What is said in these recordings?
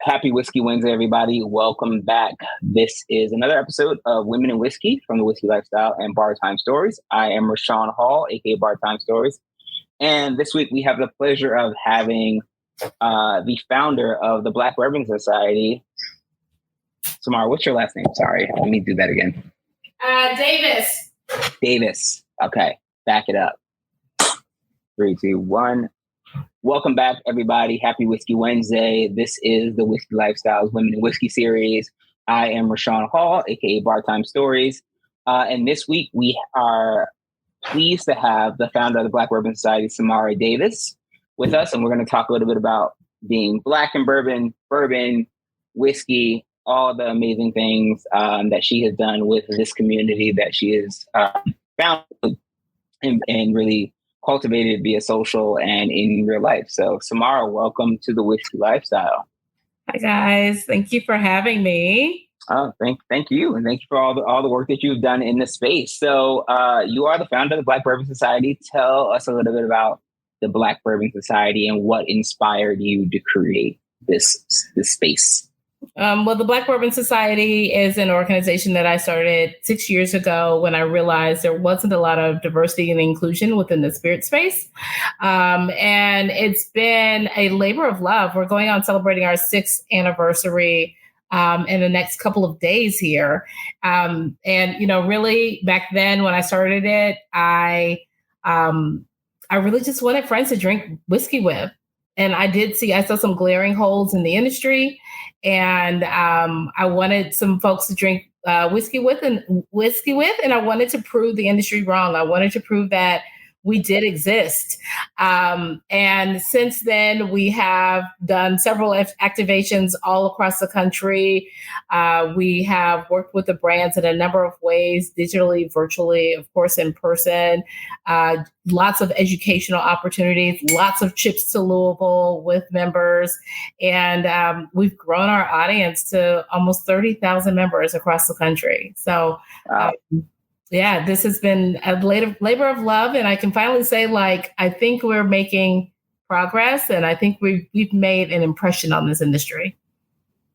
Happy Whiskey Wednesday, everybody. Welcome back. This is another episode of Women in Whiskey from the Whiskey Lifestyle and Bar Time Stories. I am Rashawn Hall, aka Bar Time Stories. And this week we have the pleasure of having the founder of the Black Bourbon Society. Samara, what's your last name? Sorry, let me do that again. Davis. Davis. Okay, back it up. 3, 2, 1. Welcome back, everybody. Happy Whiskey Wednesday. This is the Whiskey Lifestyles Women in Whiskey series. I am Rashawn Hall, aka Bar Time Stories. And this week we are pleased to have the founder of the Black Bourbon Society, Samara Davis, with us. And we're going to talk a little bit about being Black in bourbon, whiskey, all the amazing things that she has done with this community that she has found and really cultivated via social and in real life. So Samara, welcome to the Whiskey Lifestyle. Hi guys. Thank you for having me. Oh, thank you. And thank you for all the work that you've done in the space. So you are the founder of the Black Bourbon Society. Tell us a little bit about the Black Bourbon Society and what inspired you to create this space. Well, the Black Bourbon Society is an organization that I started 6 years ago when I realized there wasn't a lot of diversity and inclusion within the spirit space. And it's been a labor of love. We're going on celebrating our 6th anniversary in the next couple of days here. And, really back then when I started it, I really just wanted friends to drink whiskey with. And I saw some glaring holes in the industry, and I wanted some folks to drink whiskey with, and I wanted to prove the industry wrong. I wanted to prove that we did exist. And since then, we have done several activations all across the country. We have worked with the brands in a number of ways, digitally, virtually, of course, in person. Lots of educational opportunities, lots of trips to Louisville with members. And we've grown our audience to almost 30,000 members across the country. So, wow. Yeah, this has been a labor of love. And I can finally say, I think we're making progress, and I think we've made an impression on this industry.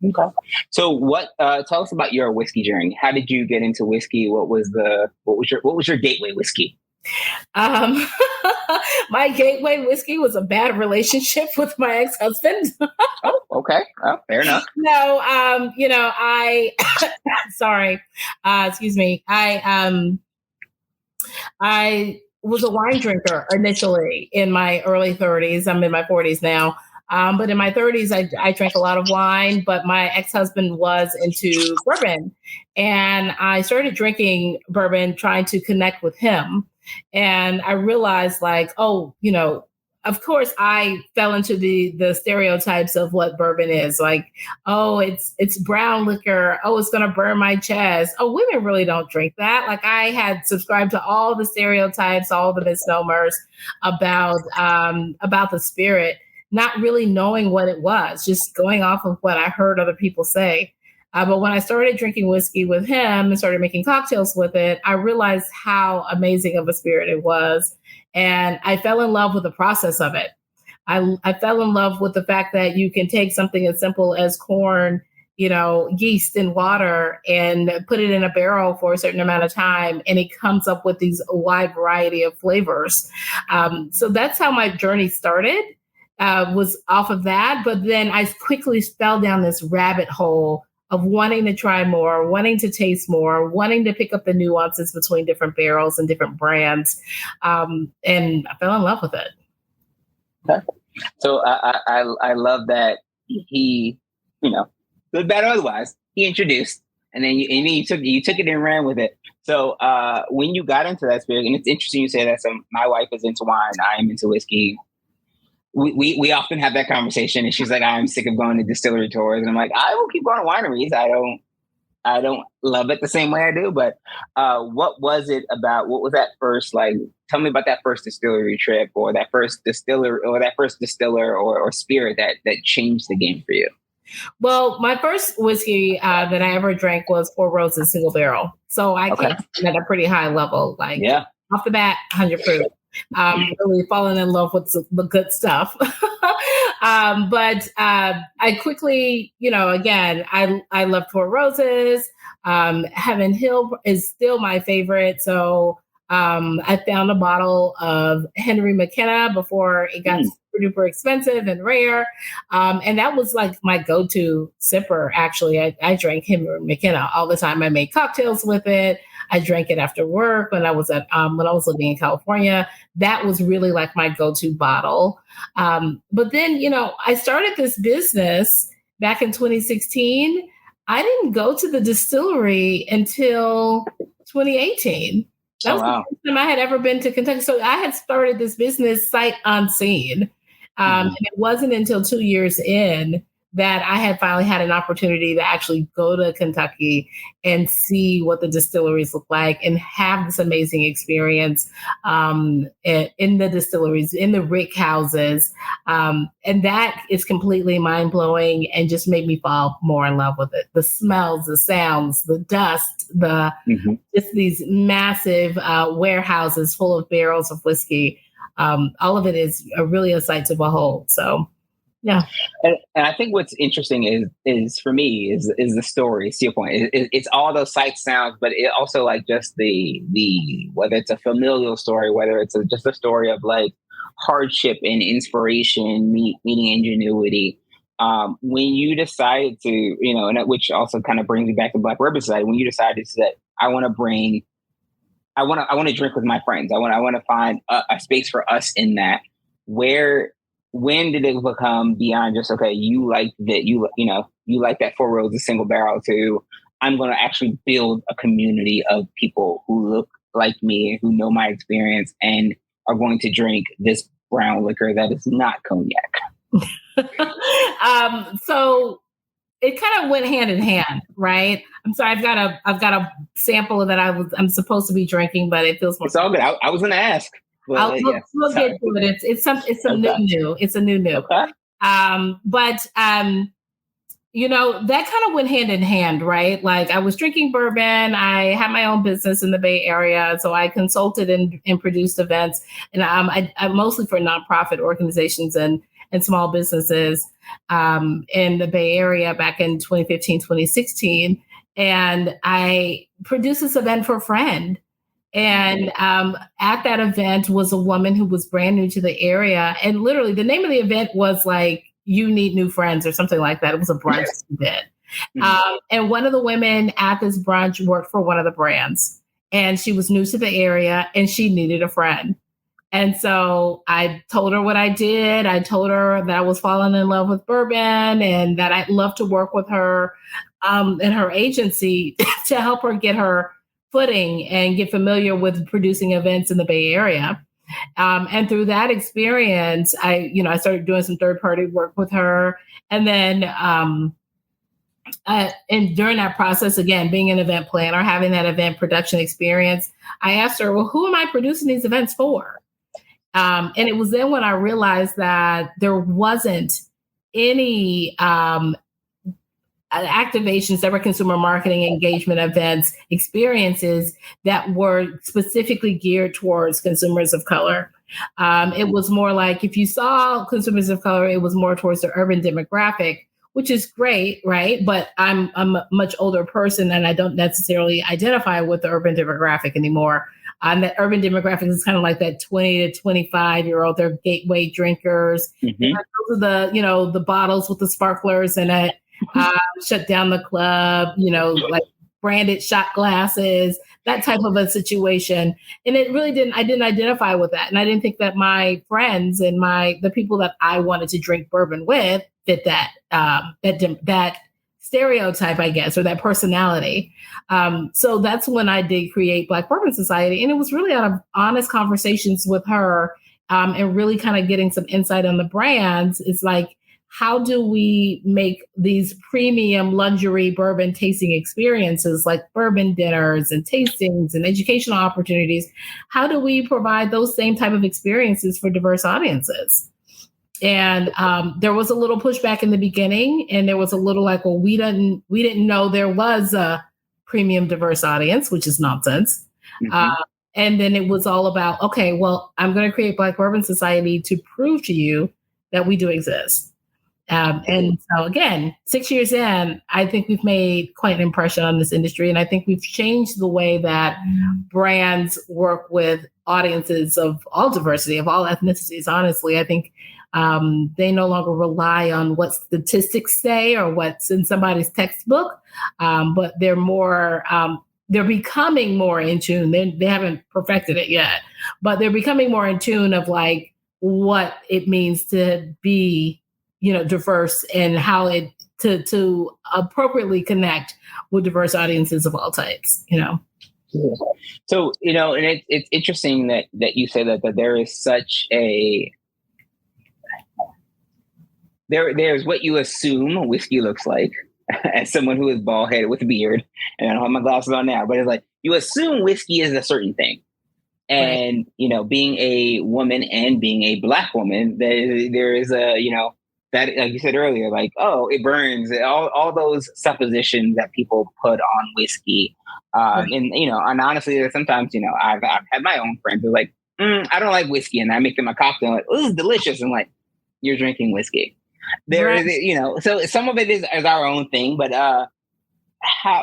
Okay. So tell us about your whiskey journey. How did you get into whiskey? What was your gateway whiskey? My gateway whiskey was a bad relationship with my ex-husband. Oh, okay. Oh, fair enough. No, sorry. Excuse me. I was a wine drinker initially in my early 30s. I'm in my 40s now. But in my 30s, I drank a lot of wine, but my ex-husband was into bourbon. And I started drinking bourbon, trying to connect with him. And I realized of course I fell into the stereotypes of what bourbon is. It's brown liquor. Oh, it's going to burn my chest. Oh, women really don't drink that. I had subscribed to all the stereotypes, all the misnomers about the spirit, not really knowing what it was, just going off of what I heard other people say. But when I started drinking whiskey with him and started making cocktails with it, I realized how amazing of a spirit it was. And I fell in love with the process of it. I fell in love with the fact that you can take something as simple as corn, yeast and water, and put it in a barrel for a certain amount of time, and it comes up with these wide variety of flavors. So that's how my journey started, was off of that. But then I quickly fell down this rabbit hole of wanting to try more, wanting to taste more, wanting to pick up the nuances between different barrels and different brands. And I fell in love with it. Okay. So I love that he, good, bad, or otherwise, he introduced, and then you took it and ran with it. So when you got into that spirit, and it's interesting you say that. So my wife is into wine, I am into whiskey. We often have that conversation, and she's like, I'm sick of going to distillery tours. And I'm like, I will keep going to wineries. I don't love it the same way I do. But what was it about? What was that first, tell me about that first distillery trip, or that first distiller, or spirit that changed the game for you? Well, my first whiskey that I ever drank was Four Roses single barrel. So I came at a pretty high level, off the bat, 100 proof. really fallen in love with the good stuff. But I quickly, again, I love Four Roses. Heaven Hill is still my favorite. So I found a bottle of Henry McKenna before it got super duper expensive and rare. And that was like my go-to sipper. Actually, I drank Henry McKenna all the time. I made cocktails with it. I drank it after work when I was living in California. That was really like my go-to bottle. But then, I started this business back in 2016. I didn't go to the distillery until 2018. That was the first time I had ever been to Kentucky. So I had started this business sight unseen. And it wasn't until 2 years in that I had finally had an opportunity to actually go to Kentucky and see what the distilleries look like and have this amazing experience in the distilleries, in the rick houses. And that is completely mind blowing and just made me fall more in love with it. The smells, the sounds, the dust, just these massive warehouses full of barrels of whiskey. All of it is really a sight to behold. So, yeah. And I think what's interesting is for me is the story. To your point, it's all those sights, sounds, but it also like just the whether it's a familial story, whether it's just a story of like hardship and inspiration, meeting ingenuity. When you decided to, and which also kind of brings me back to Black Bourbon Society, when you decided that I want to drink with my friends. I want to find a space for us in that. When did it become beyond just, okay, you like that, you like that Four Roses single barrel to, I'm going to actually build a community of people who look like me, who know my experience and are going to drink this brown liquor that is not cognac. So it kind of went hand in hand, right? I'm sorry, I've got a sample that I'm supposed to be drinking, but it feels more. It's all good. I was going to ask. We'll get to it. It's some new. It's a new. Okay. But that kind of went hand in hand, right? Like I was drinking bourbon. I had my own business in the Bay Area, so I consulted and produced events, and I mostly for nonprofit organizations and small businesses in the Bay Area back in 2015, 2016, and I produced this event for a friend. And at that event was a woman who was brand new to the area. And literally the name of the event was like, You Need New Friends or something like that. It was a brunch event. And one of the women at this brunch worked for one of the brands. And she was new to the area and she needed a friend. And so I told her what I did. I told her that I was falling in love with bourbon and that I'd love to work with her in her agency to help her get her footing and get familiar with producing events in the Bay Area. And through that experience, I started doing some third-party work with her. And then and during that process, again, being an event planner, having that event production experience, I asked her, well, who am I producing these events for? And it was then when I realized that there wasn't any activations that were consumer marketing, engagement events, experiences that were specifically geared towards consumers of color. It was more like if you saw consumers of color, it was more towards the urban demographic, which is great, right? But I'm a much older person and I don't necessarily identify with the urban demographic anymore. That urban demographic is kind of like that 20 to 25-year-old, they're gateway drinkers. Mm-hmm. Those are the bottles with the sparklers in it. Shut down the club, like branded shot glasses, that type of a situation. And it really I didn't identify with that. And I didn't think that my friends and the people that I wanted to drink bourbon with fit that stereotype, I guess, or that personality. So that's when I did create Black Bourbon Society. And it was really out of honest conversations with her and really kind of getting some insight on the brands. It's like, how do we make these premium luxury bourbon tasting experiences like bourbon dinners and tastings and educational opportunities? How do we provide those same type of experiences for diverse audiences? And there was a little pushback in the beginning, and there was a little like, well, we didn't know there was a premium diverse audience, which is nonsense. Mm-hmm. And then it was all about, okay, well, I'm going to create Black Bourbon Society to prove to you that we do exist. And so again, 6 years in, I think we've made quite an impression on this industry. And I think we've changed the way that brands work with audiences of all diversity, of all ethnicities. Honestly, I think they no longer rely on what statistics say or what's in somebody's textbook, but they're more, they're becoming more in tune. They haven't perfected it yet, but they're becoming more in tune of like what it means to be, diverse and how it to appropriately connect with diverse audiences of all types, So, and it's interesting that you say that there is such a, there's what you assume whiskey looks like as someone who is bald headed with a beard, and I don't have my glasses on now, but it's like, you assume whiskey is a certain thing. And, right. Being a woman and being a Black woman, there is a, that, like you said earlier, like, oh, it burns, all those suppositions that people put on whiskey. And honestly, sometimes, I've had my own friends who are like, I don't like whiskey. And I make them a cocktail, like, oh, this is delicious. And like, you're drinking whiskey. There is, so some of it is our own thing, but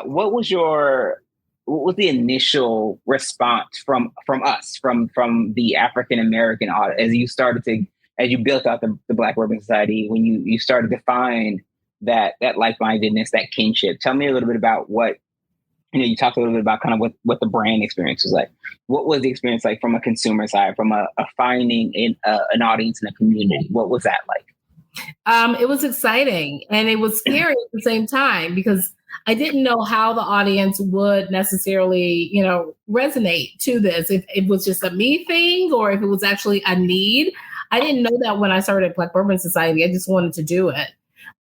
what was the initial response from us, from the African American audience as you built out the Black Bourbon Society, when you started to find that like-mindedness, that kinship? Tell me a little bit about what, you talked a little bit about kind of what the brand experience was like. What was the experience like from a consumer side, from a finding an audience in a community? What was that like? It was exciting and it was scary at the same time, because I didn't know how the audience would necessarily, resonate to this. If it was just a me thing or if it was actually a need. I didn't know that when I started Black Bourbon Society. I just wanted to do it.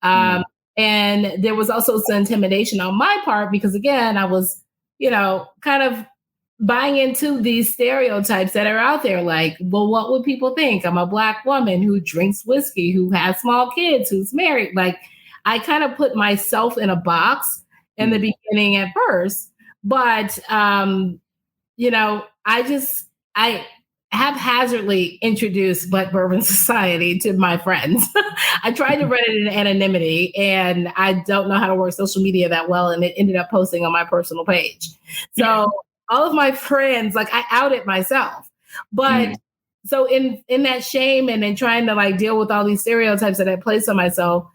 And there was also some intimidation on my part because, again, I was, kind of buying into these stereotypes that are out there. Like, well, what would people think? I'm a Black woman who drinks whiskey, who has small kids, who's married. Like, I kind of put myself in a box in the beginning at first. But, I haphazardly introduced Black Bourbon Society to my friends. I tried to run it in anonymity, and I don't know how to work social media that well, and it ended up posting on my personal page. So all of my friends, like, I outed myself. But so in that shame and in trying to like deal with all these stereotypes that I placed on myself,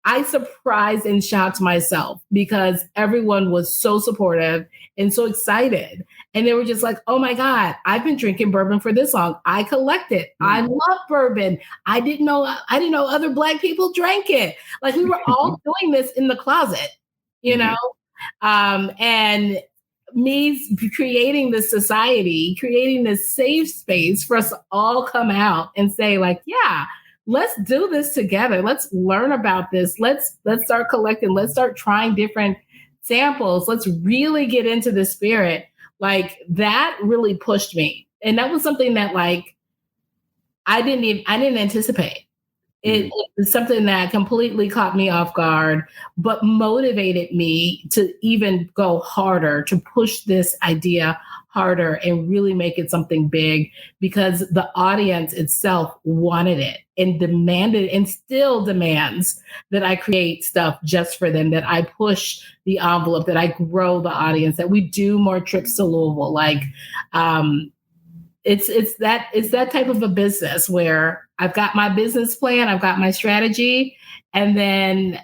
I surprised and shocked myself because everyone was so supportive and so excited. And they were just like, oh my God, I've been drinking bourbon for this long. I collect it. I love bourbon. I didn't know other Black people drank it. Like, we were all doing this in the closet, and me creating this society, creating this safe space for us to all come out and say like, yeah, let's do this together. Let's learn about this. Let's start collecting. Let's start trying different samples. Let's really get into the spirit. Like, that really pushed me. And that was something that like, I didn't anticipate. It was something that completely caught me off guard, but motivated me to even go harder, to push this idea harder and really make it something big, because the audience itself wanted it and demanded and still demands that I create stuff just for them, that I push the envelope, that I grow the audience, that we do more trips to Louisville. Like, it's that type of a business where I've got my business plan, I've got my strategy, and then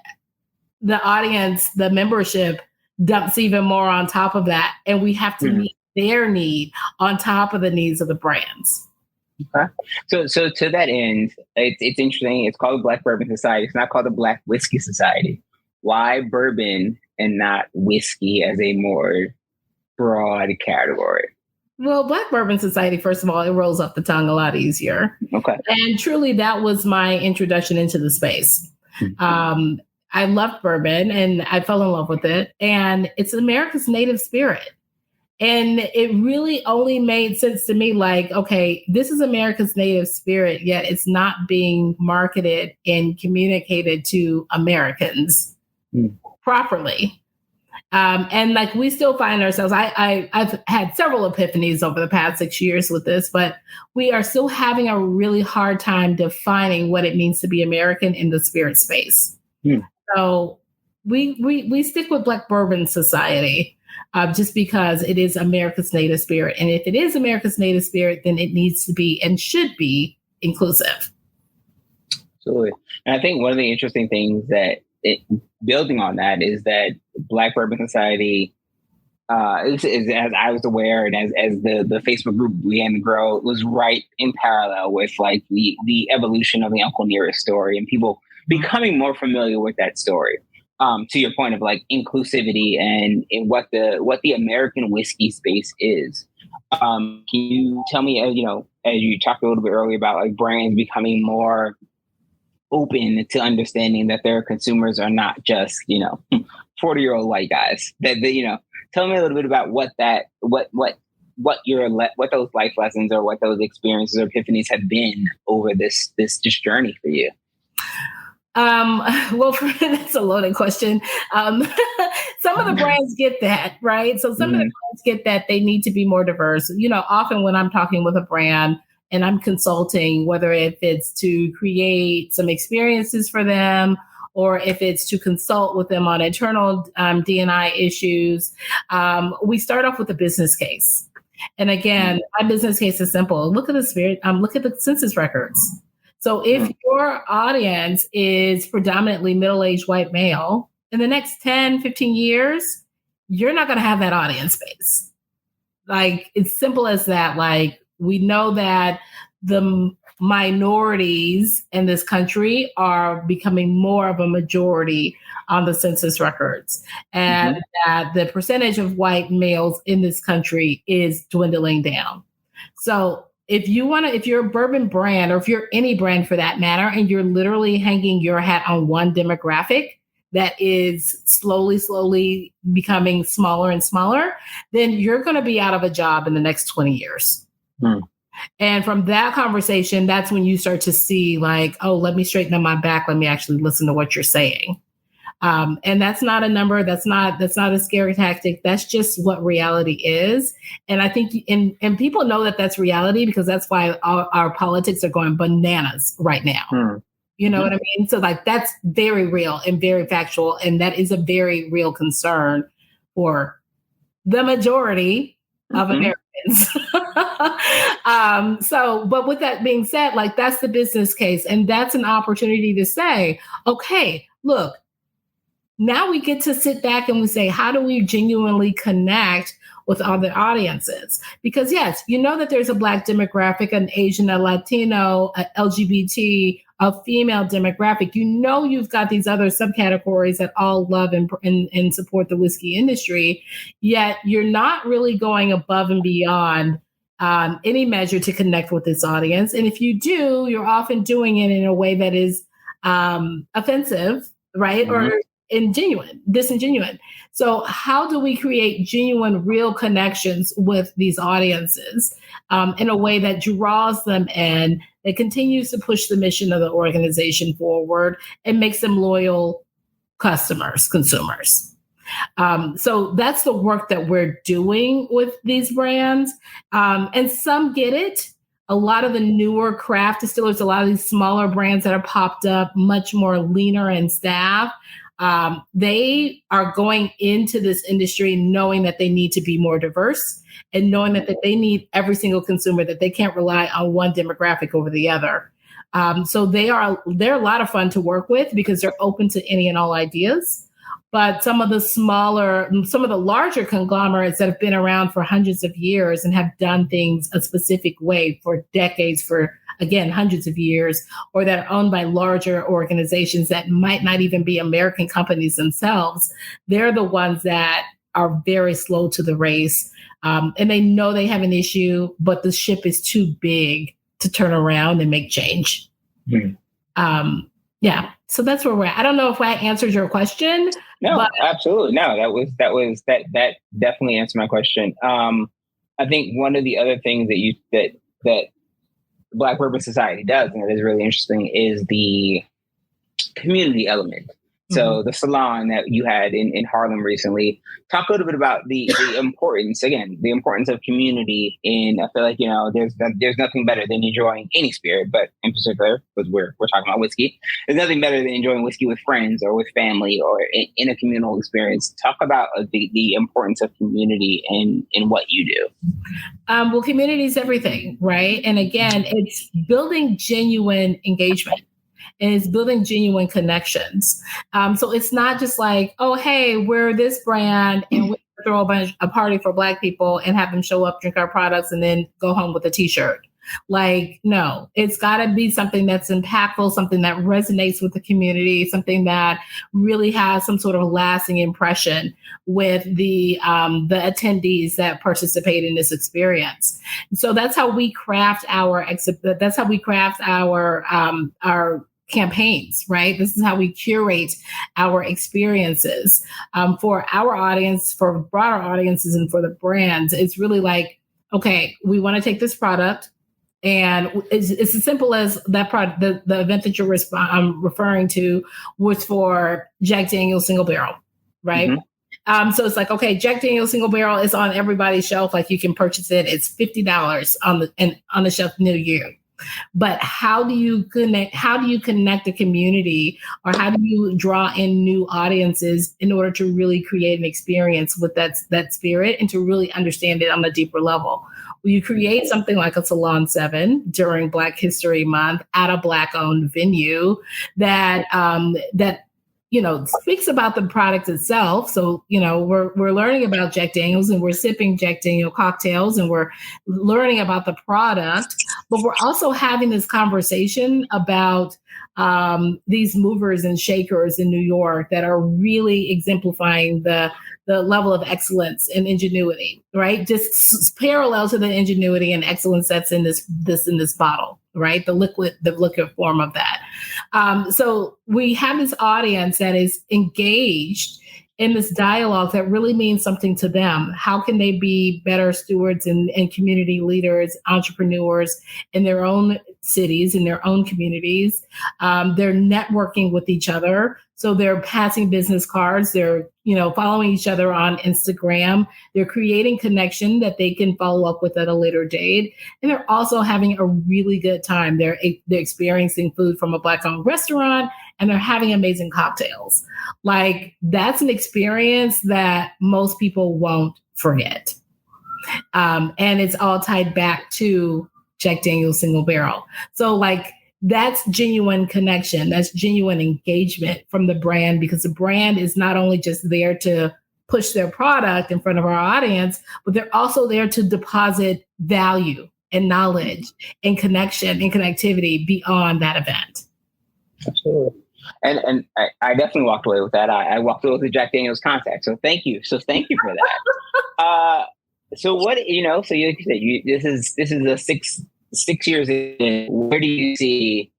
the audience, the membership dumps even more on top of that. And we have to meet their need on top of the needs of the brands. Okay. So to that end, it's interesting. It's called the Black Bourbon Society. It's not called the Black Whiskey Society. Why bourbon and not whiskey as a more broad category? Well, Black Bourbon Society, first of all, it rolls off the tongue a lot easier. Okay. And truly, that was my introduction into the space. I loved bourbon and I fell in love with it. And it's America's native spirit. And it really only made sense to me, like, okay, this is America's native spirit, yet it's not being marketed and communicated to Americans properly. And like we still find ourselves, I've had several epiphanies over the past 6 years with this, but we are still having a really hard time defining what it means to be American in the spirit space. So we stick with Black Bourbon Society just because it is America's native spirit. And if it is America's native spirit, then it needs to be and should be inclusive. Absolutely. And I think one of the interesting things that building on that is that Black Bourbon Society, is, as I was aware, and as the Facebook group began to grow, was right in parallel with like the evolution of the Uncle Nearest story and people becoming more familiar with that story. To your point of like inclusivity and what the American whiskey space is. Can you tell me, as you talked a little bit earlier about like brands becoming more open to understanding that their consumers are not just 40-year-old white guys. That tell me a little bit about what those life lessons or what those experiences or epiphanies have been over this journey for you. Well, that's a loaded question. Some of the brands get that, right? So some of the brands get that they need to be more diverse. Often when I'm talking with a brand and I'm consulting, whether if it's to create some experiences for them or if it's to consult with them on internal D&I issues, we start off with a business case. And again, my business case is simple. Look at the spirit. Look at the census records. So if your audience is predominantly middle-aged white male, in the next 10, 15 years, you're not going to have that audience base. Like, it's simple as that. Like, we know that the minorities in this country are becoming more of a majority on the census records, and that the percentage of white males in this country is dwindling down. So if you're a bourbon brand, or if you're any brand for that matter, and you're literally hanging your hat on one demographic that is slowly becoming smaller and smaller, then you're going to be out of a job in the next 20 years. And from that conversation, that's when you start to see like, oh, let me straighten up my back. Let me actually listen to what you're saying. And that's not a number. That's not a scary tactic. That's just what reality is. And I think, and people know that that's reality because that's why our politics are going bananas right now. You know what I mean? So like, that's very real and very factual. And that is a very real concern for the majority of Americans. But with that being said, like, that's the business case. And that's an opportunity to say, okay, look, now we get to sit back and we say, how do we genuinely connect with other audiences? Because yes, you know that there's a Black demographic, an Asian, a Latino, a LGBT, a female demographic. You know, you've got these other subcategories that all love and support the whiskey industry, yet you're not really going above and beyond any measure to connect with this audience. And if you do, you're often doing it in a way that is offensive, right? Or disingenuine. So how do we create genuine, real connections with these audiences in a way that draws them in, that continues to push the mission of the organization forward and makes them loyal consumers? So that's the work that we're doing with these brands. And some get it. A lot of the newer craft distillers, a lot of these smaller brands that have popped up, much more leaner in staff, they are going into this industry knowing that they need to be more diverse and knowing that they need every single consumer, that they can't rely on one demographic over the other. So they're a lot of fun to work with because they're open to any and all ideas. But some of the larger conglomerates that have been around for hundreds of years and have done things a specific way for decades, for, again, hundreds of years, or that are owned by larger organizations that might not even be American companies themselves, they're the ones that are very slow to the race. And they know they have an issue, but the ship is too big to turn around and make change. Yeah. So that's where we're at. I don't know if I answered your question. No, absolutely. No, that definitely answered my question. I think one of the other things that Black Bourbon Society does, and it is really interesting, is the community element. So the salon that you had in Harlem recently, talk a little bit about the importance, again, the importance of community. And I feel like, there's nothing better than enjoying any spirit, but in particular, because we're talking about whiskey, there's nothing better than enjoying whiskey with friends or with family or in a communal experience. Talk about the importance of community in what you do. Well, community is everything, right? And again, it's building genuine engagement. And it's building genuine connections. So it's not just like, oh, hey, we're this brand and we throw a party for Black people and have them show up, drink our products, and then go home with a T-shirt. Like, no, it's got to be something that's impactful, something that resonates with the community, something that really has some sort of lasting impression with the attendees that participate in this experience. So that's how we craft our campaigns, right? This is how we curate our experiences for our audience, for broader audiences, and for the brands. It's really like, okay, we want to take this product, and it's as simple as that product. The event that you're referring to was for Jack Daniel's Single Barrel, right? Mm-hmm. So it's like, okay, Jack Daniel's Single Barrel is on everybody's shelf. Like, you can purchase it. It's $50 on the shelf near you. But how do you connect the community, or how do you draw in new audiences in order to really create an experience with that spirit and to really understand it on a deeper level? Well, you create something like a Salon 7 during Black History Month at a Black-owned venue that speaks about the product itself. So, we're learning about Jack Daniel's and we're sipping Jack Daniel cocktails and we're learning about the product, but we're also having this conversation about these movers and shakers in New York that are really exemplifying the level of excellence and ingenuity, right? Just parallel to the ingenuity and excellence that's in this bottle, right? The liquid form of that. So we have this audience that is engaged in this dialogue that really means something to them. How can they be better stewards and community leaders, entrepreneurs in their own cities, in their own communities? They're networking with each other. So they're passing business cards. They're, following each other on Instagram. They're creating connection that they can follow up with at a later date. And they're also having a really good time. They're experiencing food from a Black-owned restaurant, and they're having amazing cocktails. Like, that's an experience that most people won't forget. And it's all tied back to Jack Daniel's Single Barrel. So, like, that's genuine connection. That's genuine engagement from the brand, because the brand is not only just there to push their product in front of our audience, but they're also there to deposit value and knowledge and connection and connectivity beyond that event. Absolutely. And I definitely walked away with that. I walked away with the Jack Daniel's contact. So thank you. So thank you for that. So what, so you said, this is a 6 years in. Where do you see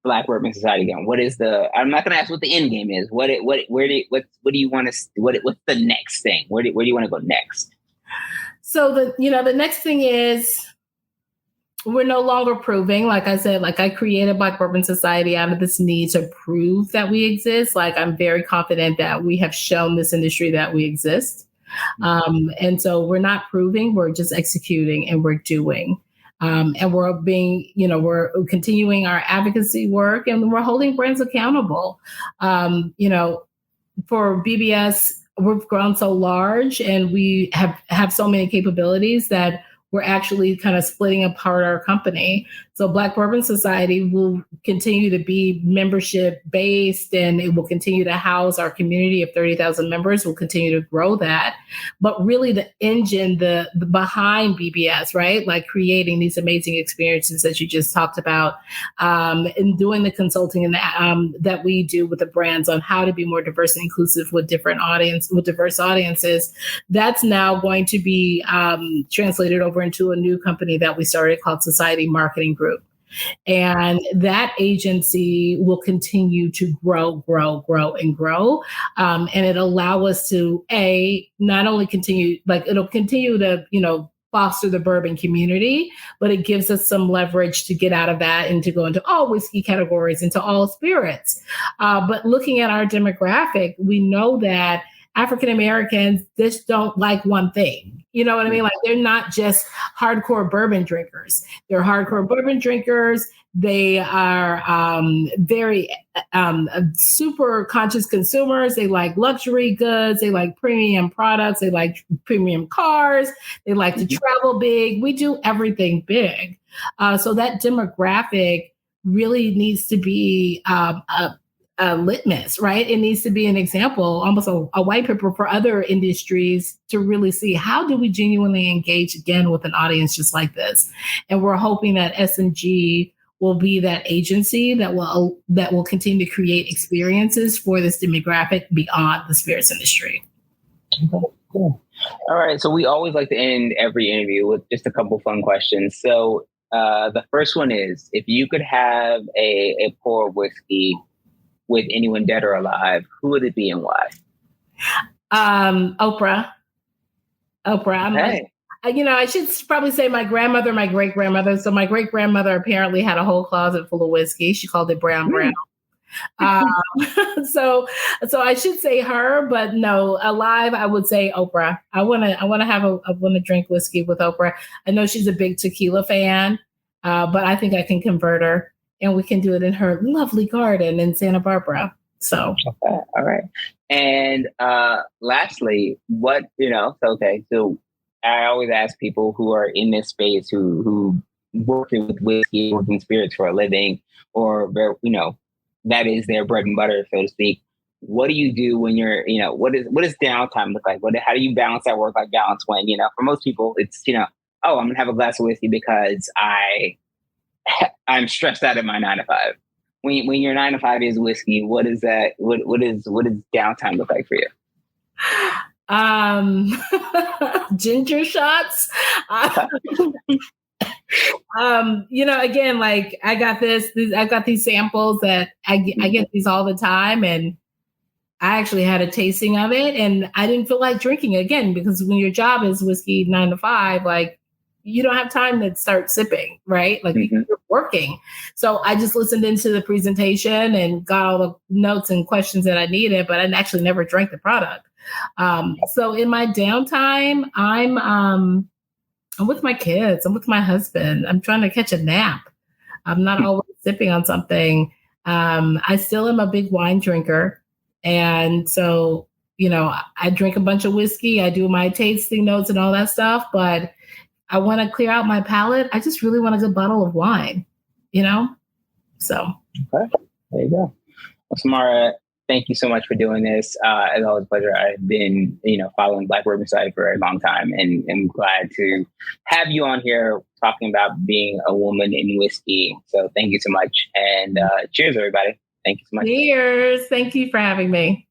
Black Bourbon Society going? What is I'm not going to ask what the end game is. What do you want to, what's the next thing? Where do you want to go next? So the next thing is, we're no longer proving, like I said, like, I created Black Bourbon Society out of this need to prove that we exist. Like, I'm very confident that we have shown this industry that we exist. And so we're not proving, we're just executing and we're doing. And we're we're continuing our advocacy work, and we're holding brands accountable. For BBS, we've grown so large and we have so many capabilities that we're actually kind of splitting apart our company. So Black Bourbon Society will continue to be membership based, and it will continue to house our community of 30,000 members. We'll continue to grow that. But really the engine, the behind BBS, right? Like, creating these amazing experiences that you just talked about, and doing the consulting and that we do with the brands on how to be more diverse and inclusive with diverse audiences. That's now going to be translated over into a new company that we started called Society Marketing Group. And that agency will continue to grow, and grow. And it'll allow us to, not only continue, like, it'll continue to, foster the bourbon community, but it gives us some leverage to get out of that and to go into all whiskey categories, into all spirits. But looking at our demographic, we know that African Americans just don't like one thing. You know what I mean? Like, they're not just hardcore bourbon drinkers. They're hardcore bourbon drinkers. They are very super conscious consumers. They like luxury goods. They like premium products. They like premium cars. They like to travel big. We do everything big. So that demographic really needs to be a litmus, right? It needs to be an example, almost a white paper for other industries to really see, how do we genuinely engage again with an audience just like this? And we're hoping that SMG will be that agency that will continue to create experiences for this demographic beyond the spirits industry. Okay, cool. All right. So we always like to end every interview with just a couple fun questions. So the first one is, if you could have a pour of whiskey with anyone dead or alive, who would it be and why? Oprah. I should probably say my grandmother, my great grandmother. So my great grandmother apparently had a whole closet full of whiskey. She called it brown. So I should say her, but no, alive, I would say Oprah. I want to drink whiskey with Oprah. I know she's a big tequila fan, but I think I can convert her. And we can do it in her lovely garden in Santa Barbara. So, okay, all right. And lastly, so I always ask people who are in this space, who working with whiskey, working spirits for a living, or that is their bread and butter, so to speak. What do you do when you're, what does downtime look like? How do you balance that work-life balance when, for most people, it's, I'm gonna have a glass of whiskey because I'm stressed out at my 9 to 5. When your 9 to 5 is whiskey, what is that? What does downtime look like for you? Ginger shots. Again, like I got these samples that I get these all the time, and I actually had a tasting of it, and I didn't feel like drinking again, because when your job is whiskey 9 to 5, like, you don't have time to start sipping, right? Like, you're working. So I just listened into the presentation and got all the notes and questions that I needed, but I actually never drank the product. So in my downtime, I'm with my kids. I'm with my husband. I'm trying to catch a nap. I'm not always sipping on something. I still am a big wine drinker. And so, I drink a bunch of whiskey. I do my tasting notes and all that stuff, but I want to clear out my palate. I just really want a good bottle of wine, So. Okay. There you go. Well, Samara, thank you so much for doing this. It's always a pleasure. I've been, following Black Bourbon Society for a long time, and I'm glad to have you on here talking about being a woman in whiskey. So thank you so much. And cheers, everybody. Thank you so much. Cheers. Thank you for having me.